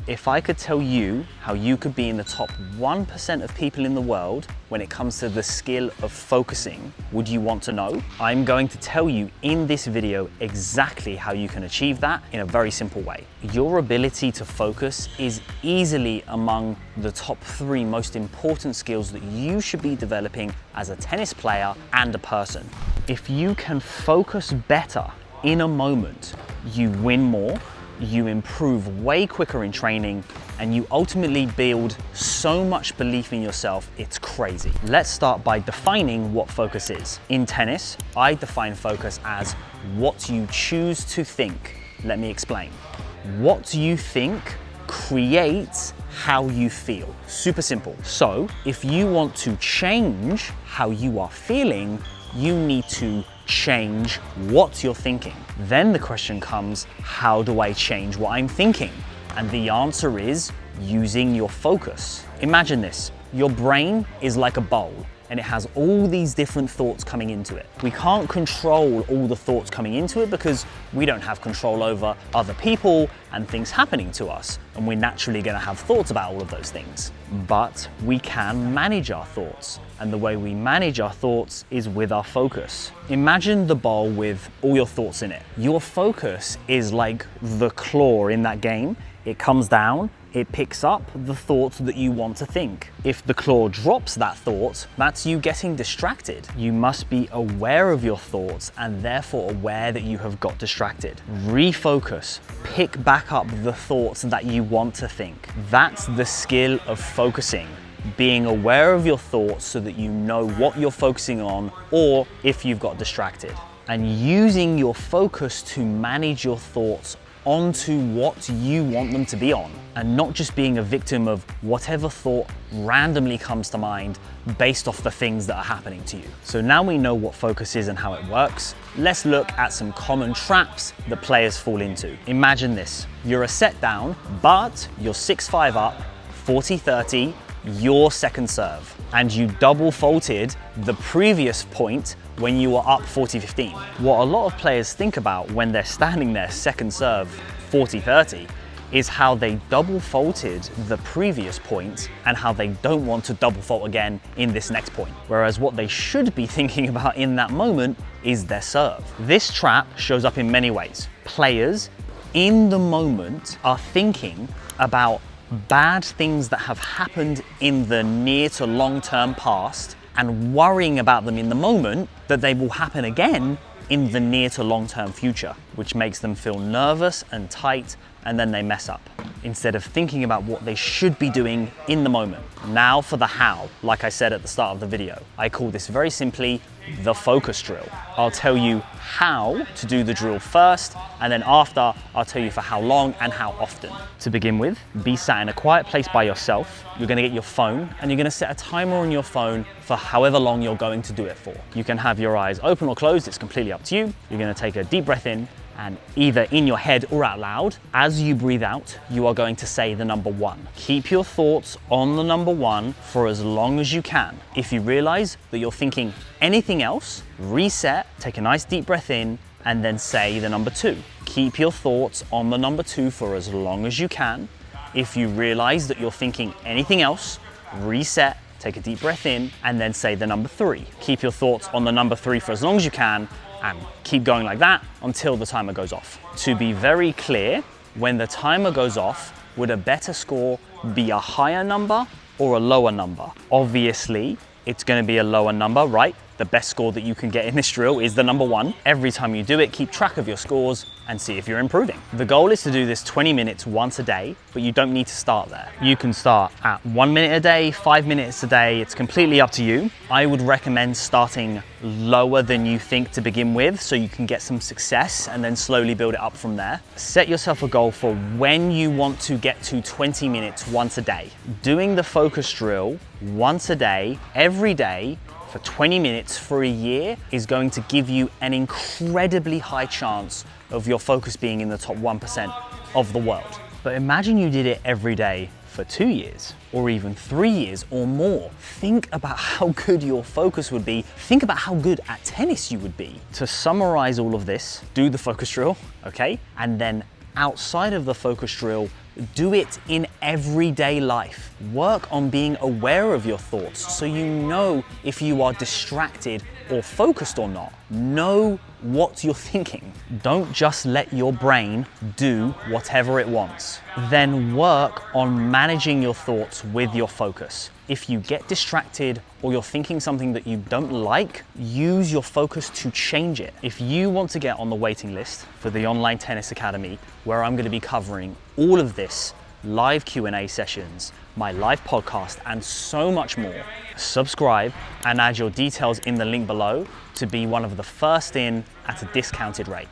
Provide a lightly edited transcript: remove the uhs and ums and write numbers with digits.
If I could tell you how you could be in the top 1% of people in the world when it comes to the skill of focusing, would you want to know? I'm going to tell you in this video exactly how you can achieve that in a very simple way. Your ability to focus is easily among the top 3 most important skills that you should be developing as a tennis player and a person. If you can focus better in a moment, you win more, you improve way quicker in training, and you ultimately build so much belief in yourself, it's crazy. Let's start by defining what focus is. In tennis, I define focus as what you choose to think. Let me explain. What you think creates how you feel. Super simple. So if you want to change how you are feeling, you need to change what you're thinking. Then the question comes, how do I change what I'm thinking? And the answer is using your focus. Imagine this, your brain is like a bowl and it has all these different thoughts coming into it. We can't control all the thoughts coming into it because we don't have control over other people and things happening to us. And we're naturally gonna have thoughts about all of those things. But we can manage our thoughts. And the way we manage our thoughts is with our focus. Imagine the bowl with all your thoughts in it. Your focus is like the claw in that game. It comes down, it picks up the thoughts that you want to think. If the claw drops that thought, that's you getting distracted. You must be aware of your thoughts and therefore aware that you have got distracted. Refocus, pick back up the thoughts that you want to think. That's the skill of focusing. Being aware of your thoughts so that you know what you're focusing on or if you've got distracted. And using your focus to manage your thoughts onto what you want them to be on, and not just being a victim of whatever thought randomly comes to mind based off the things that are happening to you. So now we know what focus is and how it works, let's look at some common traps that players fall into. Imagine this, you're a set down, but you're 6-5 up, 40-30, your second serve, and you double faulted the previous point when you were up 40-15. What a lot of players think about when they're standing there second serve 40-30 is how they double faulted the previous point and how they don't want to double fault again in this next point. Whereas what they should be thinking about in that moment is their serve. This trap shows up in many ways. Players in the moment are thinking about bad things that have happened in the near to long-term past and worrying about them in the moment that they will happen again in the near to long-term future, which makes them feel nervous and tight, and then they mess up instead of thinking about what they should be doing in the moment. Now for the how, like I said at the start of the video. I call this very simply the focus drill. I'll tell you how to do the drill first, and then after, I'll tell you for how long and how often. To begin with, be sat in a quiet place by yourself. You're gonna get your phone, and you're gonna set a timer on your phone for however long you're going to do it for. You can have your eyes open or closed, it's completely up to you. You're gonna take a deep breath in, and either in your head or out loud, as you breathe out, you are going to say the number 1. Keep your thoughts on the number 1 for as long as you can. If you realize that you're thinking anything else, reset, take a nice deep breath in, and then say the number 2. Keep your thoughts on the number 2 for as long as you can. If you realize that you're thinking anything else, reset, take a deep breath in, and then say the number 3. Keep your thoughts on the number 3 for as long as you can, and keep going like that until the timer goes off. To be very clear, when the timer goes off, would a better score be a higher number or a lower number? Obviously, it's going to be a lower number, right? The best score that you can get in this drill is the number 1. Every time you do it, keep track of your scores and see if you're improving. The goal is to do this 20 minutes once a day, but you don't need to start there. You can start at 1 minute a day, 5 minutes a day. It's completely up to you. I would recommend starting lower than you think to begin with so you can get some success and then slowly build it up from there. Set yourself a goal for when you want to get to 20 minutes once a day. Doing the focus drill once a day, every day, for 20 minutes for a year is going to give you an incredibly high chance of your focus being in the top 1% of the world. But imagine you did it every day for 2 years, or even 3 years or more. Think about how good your focus would be. Think about how good at tennis you would be. To summarize all of this, do the focus drill, okay? And then outside of the focus drill, Do it in everyday life. Work on being aware of your thoughts so you know if you are distracted or focused or not. Know what you're thinking. Don't just let your brain do whatever it wants. Then work on managing your thoughts with your focus. If you get distracted or you're thinking something that you don't like, use your focus to change it. If you want to get on the waiting list for the Online Tennis Academy, where I'm going to be covering all of this, live Q&A sessions, my live podcast, and so much more, subscribe and add your details in the link below to be one of the first in at a discounted rate.